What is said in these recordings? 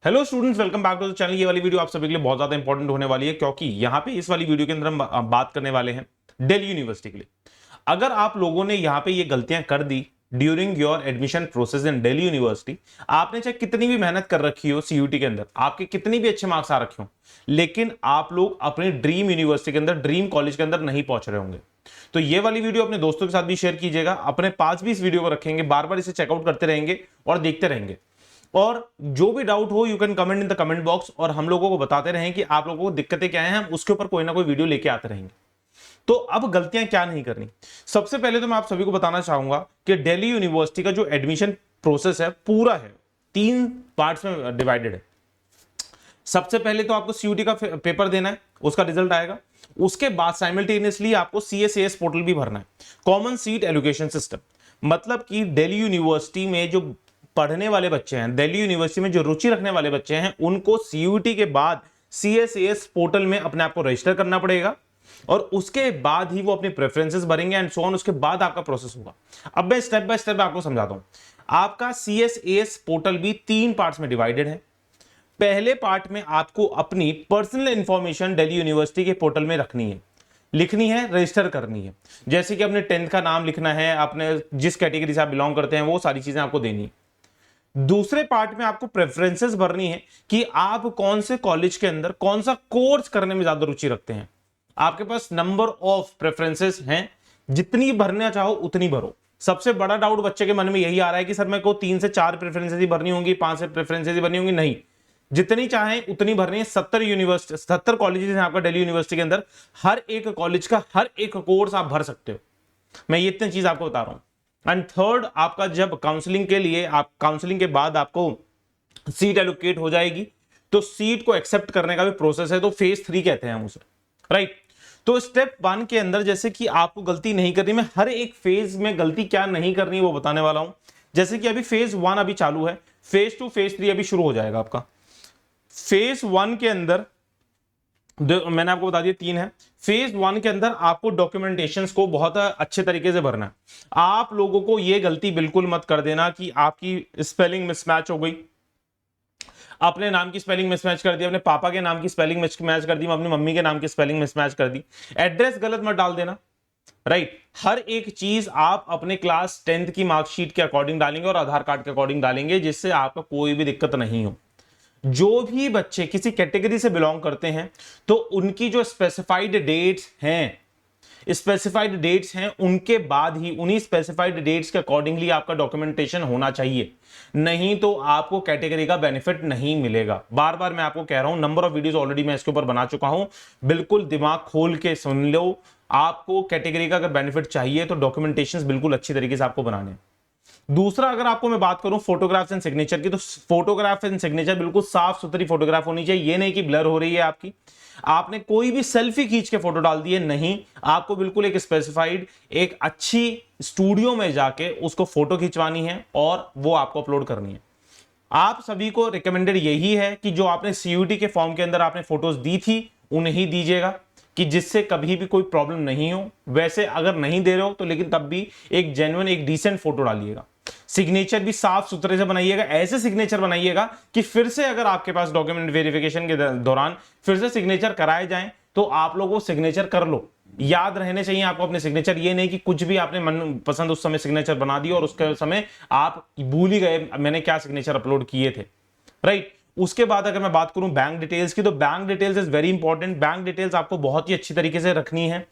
Hello students, welcome back to the channel. ये वाली video आप सभी के लिए बहुत ज्यादा इंपॉर्टेंट होने वाली है क्योंकि यहाँ पे इस वाली वीडियो के अंदर हम बात करने वाले हैं दिल्ली यूनिवर्सिटी के लिए। अगर आप लोगों ने यहाँ पे ये गलतियां कर दी during your admission process in Delhi university, आपने चाहे कितनी भी मेहनत कर रखी हो सीयूटी के अंदर, आपके कितनी भी अच्छे मार्क्स आ रखे हो, लेकिन आप लोग अपने ड्रीम यूनिवर्सिटी के अंदर, ड्रीम कॉलेज के अंदर नहीं पहुंच रहे होंगे, तो ये वाली वीडियो अपने दोस्तों के साथ भी शेयर कीजिएगा। अपने पास भी इस वीडियो को रखेंगे, बार बार इसे चेकआउट करते रहेंगे और देखते रहेंगे। और जो भी डाउट हो you can comment in the comment box, और हम लोगों को बताते रहें कि आप लोगों को दिक्कतें क्या हैं, हम उसके ऊपर कोई ना कोई वीडियो लेके आते रहेंगे। तो अब गलतियां क्या नहीं करनी, सबसे पहले तो मैं आप सभी को बताना चाहूंगा कि दिल्ली यूनिवर्सिटी का जो एडमिशन प्रोसेस है पूरा है 3 पार्ट्स में डिवाइडेड है। सबसे पहले तो आपको सीयूटी का पेपर देना है, उसका रिजल्ट आएगा। उसके बाद साइमल्टेनियसली आपको सीएसएएस पोर्टल भी भरना है, कॉमन सीट एलोकेशन सिस्टम। मतलब कि दिल्ली यूनिवर्सिटी में जो पढ़ने वाले बच्चे हैं, दिल्ली यूनिवर्सिटी में जो रुचि रखने वाले बच्चे हैं, उनको सीयूटी के बाद सीएसएएस पोर्टल में अपने आप को रजिस्टर करना पड़ेगा और उसके बाद ही वो अपनी प्रेफरेंसेस भरेंगे एंड सो ऑन। उसके बाद आपका प्रोसेस होगा। अब मैं स्टेप बाय स्टेप आपको समझाता हूं। आपका सीएसएएस पोर्टल भी 3 पार्ट्स में डिवाइडेड है। पहले पार्ट में आपको अपनी पर्सनल इंफॉर्मेशन दिल्ली यूनिवर्सिटी के पोर्टल में रखनी है, लिखनी है, रजिस्टर करनी है। जैसे कि अपने 10th का नाम लिखना है, अपने जिस कैटेगरी से आप बिलोंग करते हैं वो सारी चीजें आपको देनी है। दूसरे पार्ट में आपको प्रेफरेंसेस भरनी है कि आप कौन से कॉलेज के अंदर कौन सा कोर्स करने में ज्यादा रुचि रखते हैं। आपके पास नंबर ऑफ प्रेफरेंसेस हैं, जितनी भरना चाहो उतनी भरो। सबसे बड़ा डाउट बच्चे के मन में यही आ रहा है कि सर मेरे को 3 से 4 प्रेफरेंसेस ही भरनी होंगी, 5 से प्रेफरेंसेस ही भरनी होंगी। नहीं, जितनी चाहें उतनी भरनी है। 70 यूनिवर्सिटी, 70 कॉलेजेस हैं आपका दिल्ली यूनिवर्सिटी के अंदर। हर एक कॉलेज का हर एक कोर्स आप भर सकते हो। मैं ये इतनी चीज आपको बता रहा हूं। एंड थर्ड, आपका जब काउंसलिंग के लिए, आप काउंसलिंग के बाद आपको सीट एलोकेट हो जाएगी, तो सीट को एक्सेप्ट करने का भी प्रोसेस है, तो फेज 3 कहते हैं हम उसे, राइट। तो स्टेप 1 के अंदर जैसे कि आपको गलती नहीं करनी, मैं हर एक फेज में गलती क्या नहीं करनी वो बताने वाला हूं। जैसे कि अभी फेज 1 अभी चालू है, फेज 2 फेज 3 अभी शुरू हो जाएगा आपका। फेज 1 के अंदर मैंने आपको बता दिया 3 है। फेज 1 के अंदर आपको डॉक्यूमेंटेशंस को बहुत अच्छे तरीके से भरना है। आप लोगों को यह गलती बिल्कुल मत कर देना कि आपकी स्पेलिंग मिसमैच हो गई, अपने नाम की स्पेलिंग मिसमैच कर दी, अपने पापा के नाम की स्पेलिंग मिसमैच कर दी, अपनी मम्मी के नाम की स्पेलिंग मिसमैच कर दी, एड्रेस गलत मत डाल देना, राइट। हर एक चीज आप अपने क्लास 10th की मार्कशीट के अकॉर्डिंग डालेंगे और आधार कार्ड के अकॉर्डिंग डालेंगे, जिससे आपका कोई भी दिक्कत नहीं हो। जो भी बच्चे किसी कैटेगरी से बिलोंग करते हैं तो उनकी जो स्पेसिफाइड डेट्स हैं उनके बाद ही, उन्हीं स्पेसिफाइड डेट्स के अकॉर्डिंगली आपका डॉक्यूमेंटेशन होना चाहिए। नहीं तो आपको कैटेगरी का बेनिफिट नहीं मिलेगा। बार बार मैं आपको कह रहा हूं, नंबर ऑफ वीडियोस ऑलरेडी मैं इसके ऊपर बना चुका हूं। बिल्कुल दिमाग खोल के सुन लो। आपको कैटेगरी का अगर बेनिफिट चाहिए तो डॉक्यूमेंटेशन बिल्कुल अच्छी तरीके से आपको बनाने। दूसरा, अगर आपको मैं बात करूं फोटोग्राफ्स एंड सिग्नेचर की, तो फोटोग्राफ एंड सिग्नेचर बिल्कुल साफ सुथरी फोटोग्राफ होनी चाहिए। ये नहीं कि ब्लर हो रही है आपकी, आपने कोई भी सेल्फी खींच के फोटो डाल दी है, नहीं। आपको बिल्कुल एक स्पेसिफाइड, एक अच्छी स्टूडियो में जाके उसको फोटो खिंचवानी है और वो आपको अपलोड करनी है। आप सभी को रिकमेंडेड यही है कि जो आपने सीयूटी के फॉर्म के अंदर आपने फोटोज दी थी उन्हें दीजिएगा, कि जिससे कभी भी कोई प्रॉब्लम नहीं हो। वैसे अगर नहीं दे रहे हो तो लेकिन तब भी एक जेन्युइन, एक डिसेंट फोटो डालिएगा। सिग्नेचर भी साफ सुथरे से बनाइएगा, ऐसे सिग्नेचर बनाइएगा कि फिर से अगर आपके पास डॉक्यूमेंट वेरिफिकेशन के दौरान फिर से सिग्नेचर कराए जाएं तो आप लोगों सिग्नेचर कर लो। याद रहने चाहिए आपको अपने सिग्नेचर। ये नहीं कि कुछ भी आपने मन पसंद उस समय सिग्नेचर बना दिया और उसके समय आप भूल ही गए मैंने क्या सिग्नेचर अपलोड किए थे, राइट। उसके बाद अगर मैं बात करूं बैंक डिटेल्स की, तो bank details is very important. Bank details आपको बहुत ही अच्छी तरीके से रखनी है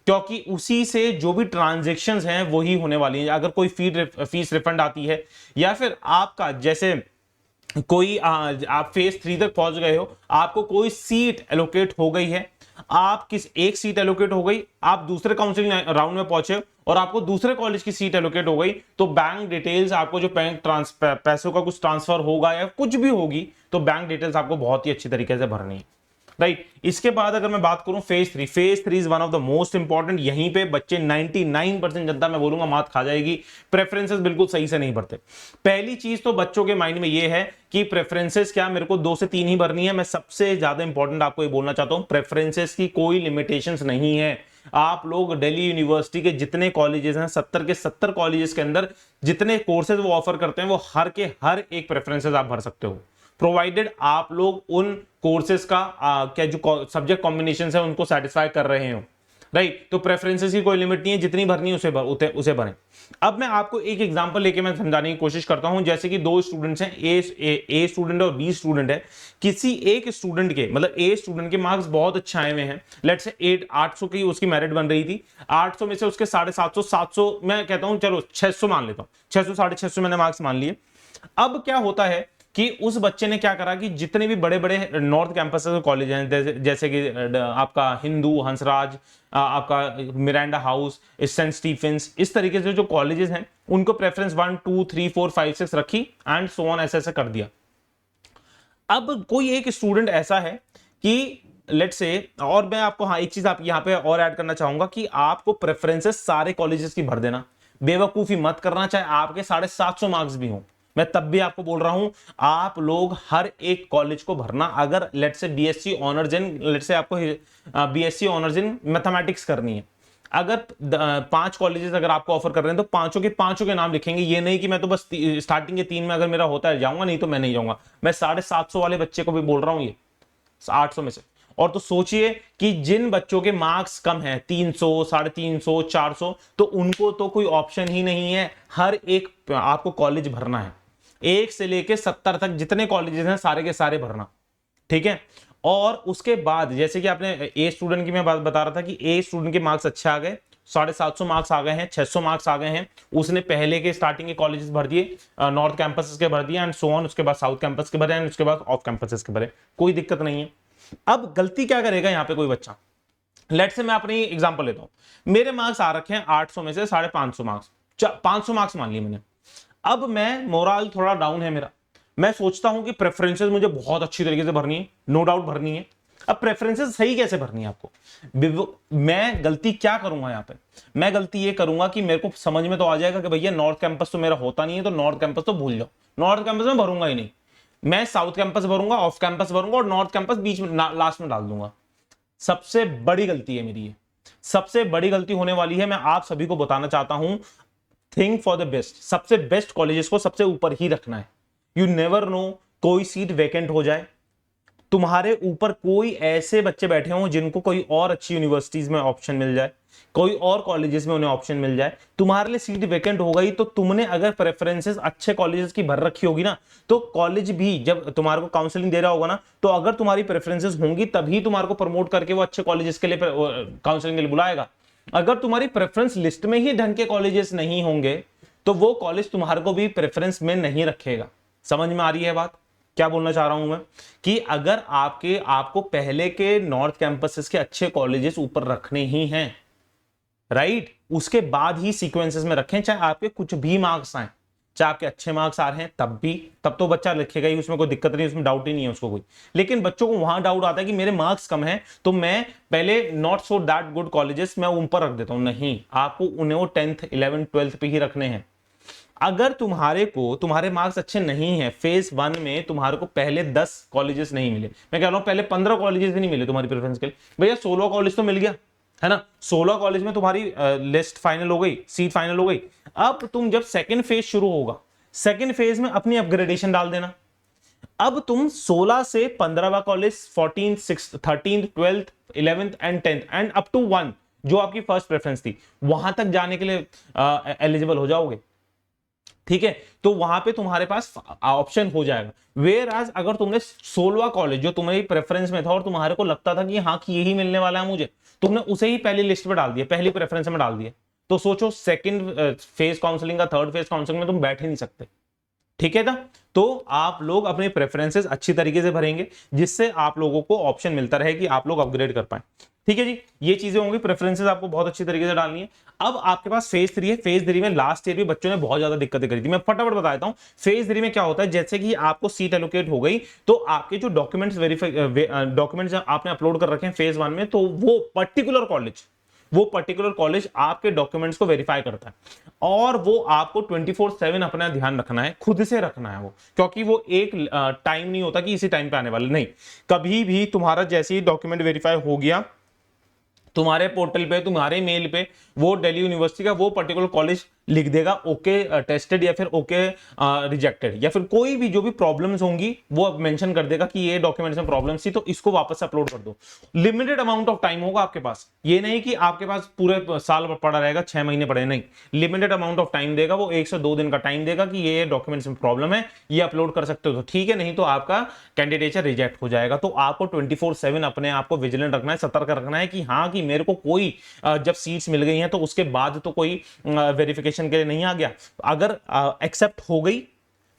क्योंकि उसी से जो भी ट्रांजैक्शंस हैं वही होने वाली हैं। अगर कोई फीस रिफंड आती है या फिर आपका जैसे कोई आप फेज 3 तक पहुंच गए हो, आपको कोई सीट एलोकेट हो गई है, आप किस एक सीट एलोकेट हो गई, आप दूसरे काउंसलिंग राउंड में पहुंचे और आपको दूसरे कॉलेज की सीट एलोकेट हो गई, तो बैंक डिटेल्स आपको जो बैंक पैसों का कुछ ट्रांसफर होगा या कुछ भी होगी, तो बैंक डिटेल्स आपको बहुत ही अच्छी तरीके से भरनी है, राइट। इसके बाद अगर मैं बात करूं phase 3 is one of the most important. यहीं पे बच्चे 99% जनता मैं बोलूंगा मात खा जाएगी, प्रेफरेंसेस बिल्कुल सही से नहीं भरते। पहली चीज तो बच्चों के माइंड में ये है कि प्रेफरेंसेस क्या मेरे को 2 से 3 ही भरनी है। मैं सबसे ज्यादा इंपॉर्टेंट आपको ये बोलना चाहता हूं, प्रेफरेंसेस की कोई लिमिटेशंस नहीं है। आप लोग दिल्ली यूनिवर्सिटी के जितने कॉलेजेस हैं, 70 के 70 कॉलेजेस के अंदर जितने कोर्सेज वो ऑफर करते हैं, वो हर के हर एक प्रेफरेंसेस आप भर सकते हो। प्रोवाइडेड आप लोग उन कोर्सेज का क्या जो सब्जेक्ट कॉम्बिनेशन है उनको सेटिस्फाई कर रहे हो, राइट। तो प्रेफरेंसेस की कोई लिमिट नहीं है, जितनी भरनी है उसे भरें। अब मैं आपको एक एग्जांपल लेके मैं समझाने की कोशिश करता हूं। जैसे कि दो स्टूडेंट्स हैं, ए स्टूडेंट और बी स्टूडेंट है। किसी एक स्टूडेंट के मतलब ए स्टूडेंट के मार्क्स बहुत अच्छे आए हुए हैं, लेट्स से 800 की उसकी मेरिट बन रही थी, 800 में से उसके 750 700 मैं कहता हूं चलो 600 मान लेता हूं, 600 650 मैंने मार्क्स मान लिए। अब क्या होता है कि उस बच्चे ने क्या करा कि जितने भी बड़े बड़े नॉर्थ कैंपस कॉलेज हैं, जैसे कि आपका हिंदू, हंसराज, आपका मिरांडा हाउस, सेंट स्टीफेंस, इस तरीके से जो कॉलेजेस हैं उनको प्रेफरेंस 1 2 3 4 5 6 रखी एंड सो ऑन, ऐसे ऐसे कर दिया। अब कोई एक स्टूडेंट ऐसा है कि लेट्स से, और मैं आपको हाँ एक चीज आप यहां पे और ऐड करना चाहूंगा कि आपको प्रेफरेंसेस सारे कॉलेजेस की भर देना, बेवकूफी मत करना, चाहे आपके 750 मार्क्स भी हों। मैं तब भी आपको बोल रहा हूं आप लोग हर एक कॉलेज को भरना। अगर let's say BSc honours in, let's say आपको बीएससी ऑनर्स इन मैथमेटिक्स करनी है, अगर 5 कॉलेजेस अगर आपको ऑफर कर रहे हैं तो पांचों के नाम लिखेंगे। ये नहीं कि मैं तो बस स्टार्टिंग के 3 में अगर मेरा होता है जाऊंगा, नहीं तो मैं नहीं जाऊंगा। मैं 750 वाले बच्चे को भी बोल रहा हूं ये 800 में से। और तो सोचिए कि जिन बच्चों के मार्क्स कम हैं 300 350 400, तो उनको तो कोई ऑप्शन ही नहीं है, हर एक आपको कॉलेज भरना है, 1 से लेके 70 तक जितने कॉलेजेस हैं सारे के सारे भरना, ठीक है। और उसके बाद जैसे कि आपने ए स्टूडेंट की मैं बात बता रहा था कि ए स्टूडेंट के मार्क्स अच्छे आ गए, 750 मार्क्स आ गए हैं, 600 मार्क्स आ गए हैं, उसने पहले के स्टार्टिंग के कॉलेजेस भर दिए, नॉर्थ कैंपस के भर दिए एंड सो ऑन, उसके बाद साउथ कैंपस के भरे एंड उसके बाद ऑफ कैंपस के भरे, कोई दिक्कत नहीं है। अब गलती क्या करेगा यहां पे कोई बच्चा, लेट्स से मैं अपनी एग्जांपल लेता हूं, मेरे मार्क्स आ रखे हैं 800 में से 550 मार्क्स, 500 मार्क्स मान लिए मैंने। अब मैं मोरल थोड़ा डाउन है मेरा, मैं सोचता हूं कि प्रेफरेंसेस मुझे बहुत अच्छी तरीके से भरनी है, नो डाउट भरनी है। अब प्रेफरेंसेस सही कैसे भरनी है आपको, मैं गलती क्या करूंगा यहां पे, मैं गलती ये करूंगा कि मेरे को समझ में तो आ जाएगा कि भैया नॉर्थ कैंपस तो मेरा होता नहीं है, तो नॉर्थ कैंपस तो भूल जाओ, नॉर्थ कैंपस में भरूंगा ही नहीं, मैं साउथ कैंपस भरूंगा, ऑफ कैंपस भरूंगा और नॉर्थ कैंपस बीच में लास्ट में डाल दूंगा। सबसे बड़ी गलती है मेरी ये, सबसे बड़ी गलती होने वाली है। मैं आप सभी को बताना चाहता हूं, थिंक फॉर द बेस्ट, सबसे बेस्ट कॉलेजेस को सबसे ऊपर ही रखना है। यू नेवर नो, कोई सीट वैकेंट हो जाए, तुम्हारे ऊपर कोई ऐसे बच्चे बैठे हों जिनको कोई और अच्छी यूनिवर्सिटीज में ऑप्शन मिल जाए, कोई और कॉलेजेस में उन्हें ऑप्शन मिल जाए, तुम्हारे लिए सीट वैकेंट हो गई, तो तुमने अगर प्रेफरेंसेस अच्छे कॉलेजेस की भर रखी होगी ना, तो कॉलेज भी जब तुम्हारे को काउंसलिंग दे रहा होगा ना, तो अगर तुम्हारी प्रेफरेंसेस होंगी तभी तुम्हारे को प्रमोट करके वो अच्छे कॉलेजेस के लिए काउंसलिंग के लिए बुलाएगा। अगर तुम्हारी प्रेफरेंस लिस्ट में ही ढंग के कॉलेजेस नहीं होंगे तो वो कॉलेज तुम्हारे को भी प्रेफरेंस में नहीं रखेगा। समझ में आ रही है बात, क्या बोलना चाह रहा हूं मैं, कि अगर आपको पहले के नॉर्थ कैंपसेस के अच्छे कॉलेजेस ऊपर रखने ही हैं, राइट, उसके बाद ही सीक्वेंसेस में रखें, चाहे आपके कुछ भी मार्क्स आए, चाहे आपके अच्छे मार्क्स आ रहे हैं तब तो बच्चा लिखेगा ही, उसमें कोई दिक्कत नहीं, उसमें डाउट ही नहीं है उसको कोई। लेकिन बच्चों को वहां डाउट आता है कि मेरे मार्क्स कम हैं तो मैं पहले not so that good colleges मैं ऊपर रख देता हूं, नहीं, आपको उन्हें वो 10th 11th 12th पे ही रखने हैं। अगर तुम्हारे मार्क्स अच्छे नहीं है, फेज 1 में तुम्हारे को पहले 10 कॉलेजेस नहीं मिले, मैं कह रहा हूं पहले 15 कॉलेजेस भी नहीं मिले तुम्हारी प्रेफरेंस के लिए, भैया 16 कॉलेज तो मिल गया है ना, 16 कॉलेज में तुम्हारी लिस्ट फाइनल हो गई, सीट फाइनल हो गई। अब तुम जब सेकंड फेज शुरू होगा, सेकंड फेज में अपनी अपग्रेडेशन डाल देना। अब तुम 16 से 15वां college, 14th 6th 13th 12th 11th and 10th and up to 1 जो आपकी फर्स्ट प्रेफरेंस थी, वहां तक जाने के लिए एलिजिबल हो जाओगे, ठीक है। तो वहां पे तुम्हारे पास ऑप्शन हो जाएगा। वेयर एज अगर तुमने 16वां कॉलेज जो तुम्हारी प्रेफरेंस में था और तुम्हारे को लगता था कि हाँ कि यही मिलने वाला है मुझे, तुमने उसे ही पहली लिस्ट में डाल दिया, पहली प्रेफरेंस में डाल दिया, तो सोचो सेकंड फेज काउंसलिंग का, थर्ड फेज काउंसलिंग में तुम बैठ ही नहीं सकते, ठीक है ना। तो आप लोग अपने प्रेफरेंसेस अच्छी तरीके से भरेंगे जिससे आप लोगों को ऑप्शन मिलता रहे कि आप लोग अपग्रेड कर पाए, ठीक है जी। ये चीजें होंगी, प्रेफरेंसेस आपको बहुत अच्छी तरीके से डालनी है। अब आपके पास फेज 3 है, फेज 3 में लास्ट ईयर भी बच्चों ने बहुत ज्यादा दिक्कतें करी थी, मैं फटाफट बता देता हूं। फेज 3 में क्या होता है, जैसे कि आपको सीट एलोकेट हो गई तो आपके जो डॉक्यूमेंट्स आपने अपलोड कर रखे हैं फेज 1 में, तो वो पर्टिकुलर कॉलेज आपके डॉक्यूमेंट्स को वेरीफाई करता है और वो आपको 24/7 अपना ध्यान रखना है, खुद से रखना है वो, क्योंकि वो एक टाइम नहीं होता कि इसी टाइम पे आने वाले, नहीं, कभी भी तुम्हारा जैसे ही डॉक्यूमेंट वेरीफाई हो गया तुम्हारे पोर्टल पे, तुम्हारे मेल पे, वो दिल्ली यूनिवर्सिटी का वो पर्टिकुलर कॉलेज लिख देगा ओके टेस्टेड या फिर ओके रिजेक्टेड, या फिर कोई भी जो भी प्रॉब्लम्स होंगी वो मेंशन कर देगा कि ये डॉक्यूमेंट्स में प्रॉब्लम्स थी तो इसको वापस अपलोड कर दो। लिमिटेड अमाउंट ऑफ टाइम होगा आपके पास, ये नहीं कि आपके पास पूरे साल पड़ा रहेगा, 6 महीने पड़े, नहीं, लिमिटेड अमाउंट ऑफ टाइम देगा वो, 1 से 2 दिन का टाइम देगा कि ये डॉक्यूमेंट्स में प्रॉब्लम है, ये अपलोड कर सकते हो तो ठीक है, नहीं तो आपका कैंडिडेचर रिजेक्ट हो जाएगा। तो आपको 24/7 अपने आप को विजिलेंट रखना है, सतर्क रखना है कि हाँ कि मेरे को कोई जब सीट्स मिल गई हैं तो उसके बाद तो कोई वेरिफिकेशन के लिए नहीं आ गया, अगर एक्सेप्ट हो गई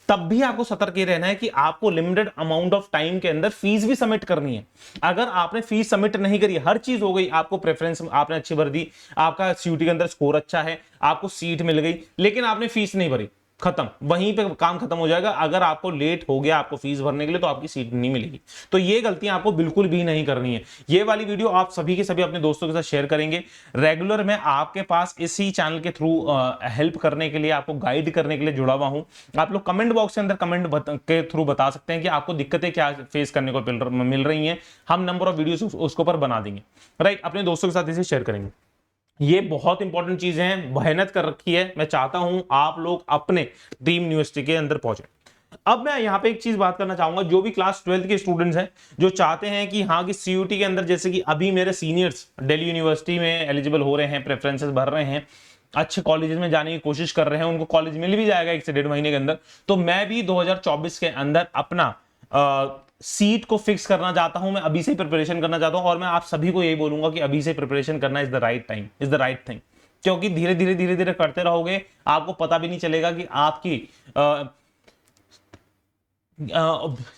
तब भी आपको सतर्क ये रहना है कि आपको लिमिटेड अमाउंट ऑफ टाइम के अंदर फीस भी सबमिट करनी है। अगर आपने फीस सबमिट नहीं करी, हर चीज हो गई, आपको प्रेफरेंस आपने अच्छी भर दी, आपका सीयूटी के अंदर स्कोर अच्छा है, आपको सीट मिल गई, लेकिन आपने फीस नहीं भरी, खत्म, वहीं पे काम खत्म हो जाएगा। अगर आपको लेट हो गया आपको फीस भरने के लिए तो आपकी सीट नहीं मिलेगी। तो ये गलतियां आपको बिल्कुल भी नहीं करनी है। ये वाली वीडियो आप सभी के सभी अपने दोस्तों के साथ शेयर करेंगे। रेगुलर मैं आपके पास इसी चैनल के थ्रू हेल्प करने के लिए, आपको गाइड करने के लिए जुड़ा हुआ हूं। आप लोग कमेंट बॉक्स के अंदर कमेंट के थ्रू बता सकते हैं कि आपको दिक्कतें क्या फेस करने को मिल रही हैं, हम नंबर ऑफ वीडियोस उसके ऊपर बना देंगे, राइट, अपने दोस्तों के साथ इसे शेयर करेंगे। ये बहुत इंपॉर्टेंट चीजें हैं, मेहनत कर रखी है, मैं चाहता हूं आप लोग अपने ड्रीम यूनिवर्सिटी के अंदर पहुंचे। अब मैं यहां पे एक चीज बात करना चाहूंगा, जो भी क्लास 12th के स्टूडेंट्स हैं जो चाहते हैं कि हाँ कि सीयूटी के अंदर, जैसे कि अभी मेरे सीनियर्स दिल्ली यूनिवर्सिटी में एलिजिबल हो रहे हैं, प्रेफरेंसेस भर रहे हैं, अच्छे कॉलेजेस में जाने की कोशिश कर रहे हैं, उनको कॉलेज मिल भी जाएगा 1 से 1.5 महीने के अंदर, तो मैं भी 2024 के अंदर अपना सीट को फिक्स करना चाहता हूं, मैं अभी से प्रिपरेशन करना चाहता हूं। और मैं आप सभी को यही बोलूंगा कि अभी से प्रिपरेशन करना is the right time, is the right thing, क्योंकि धीरे धीरे करते रहोगे, आपको पता भी नहीं चलेगा कि आपकी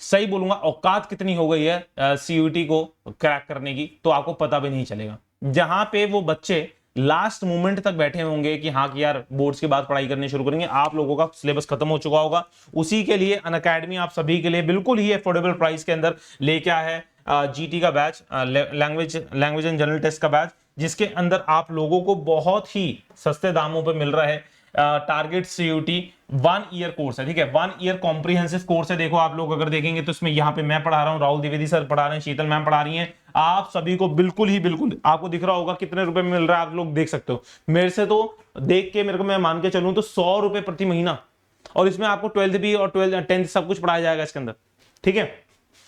सही बोलूंगा औकात कितनी हो गई है सीयूटी को क्रैक करने की, तो आपको पता भी नहीं चलेगा। जहां पे वो बच्चे लास्ट मोमेंट तक बैठे होंगे कि हाँ कि यार बोर्ड्स के बाद पढ़ाई करनी शुरू करेंगे, आप लोगों का सिलेबस खत्म हो चुका होगा, उसी के लिए अनअकैडमी आप सभी के लिए बिल्कुल ही अफोर्डेबल प्राइस के अंदर लेके आया है जीटी का batch, language and general test का बैच, जिसके अंदर आप लोगों को बहुत ही सस्ते दामों पर मिल रहा है। टारगेट सीयूटी 1 ईयर कोर्स है, ठीक है, 1 ईयर कॉम्प्रिहेंसिव कोर्स है। देखो आप लोग अगर देखेंगे तो इसमें यहाँ पे मैं पढ़ा रहा हूँ, राहुल द्विवेदी सर पढ़ा रहे हैं, शीतल मैम पढ़ा रही हैं, आप सभी को बिल्कुल आपको दिख रहा होगा कितने रुपए में मिल रहा है, आप लोग देख सकते हो। मेरे से तो देख के मेरे को, मैं मान के चलूं तो 100 रुपए प्रति महीना, और इसमें आपको 12th भी और 10th सब कुछ पढ़ाया जाएगा इसके अंदर, ठीक है,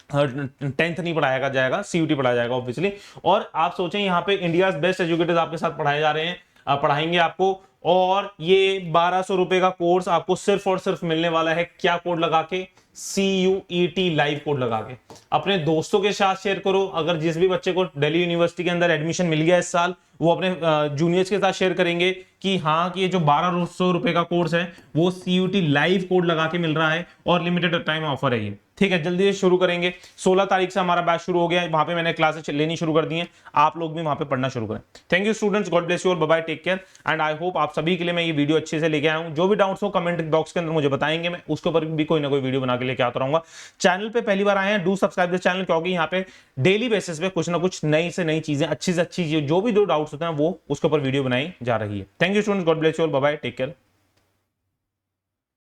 10th नहीं पढ़ाया जाएगा, सीयूटी पढ़ाया जाएगा ऑब्वियसली। और आप सोचें यहाँ पे इंडिया बेस्ट एजुकेटर्स आपके साथ पढ़ाए जा रहे हैं, पढ़ाएंगे आपको, और ये 1200 रुपए का कोर्स आपको सिर्फ और सिर्फ मिलने वाला है, क्या कोड लगा के, CUET लाइव कोड लगा के। अपने दोस्तों के साथ शेयर करो, अगर जिस भी बच्चे को दिल्ली यूनिवर्सिटी के अंदर एडमिशन मिल गया इस साल, वो अपने जूनियर्स के साथ शेयर करेंगे कि हाँ कि ये जो 1200 रुपए का कोर्स है वो CUET लाइव कोड लगा के मिल रहा है, और लिमिटेड टाइम ऑफर है ये, ठीक है, जल्दी से शुरू करेंगे। 16 तारीख से हमारा बैच शुरू हो गया है, वहां पे मैंने क्लासेस लेनी शुरू कर दी हैं, आप लोग भी वहां पे पढ़ना शुरू करें। Thank you students, god bless you और bye bye, take care, and I hope आप सभी के लिए मैं ये वीडियो अच्छे से लेके आया हूं। जो भी डाउट्स हो कमेंट बॉक्स के अंदर मुझे बताएंगे, मैं उसके ऊपर भी कोई ना कोई वीडियो बना के लेके आता रहूंगा। चैनल पे पहली बार आए हैं, डू सब्सक्राइब दिस चैनल, क्योंकि यहाँ पे डेली बेसिस पे कुछ ना कुछ नई से नई चीजें, अच्छी से अच्छी जो भी डाउट्स होते हैं वो उसके ऊपर वीडियो बनाई जा रही है। Thank you students, god bless you और बाय बाय, टेक केयर।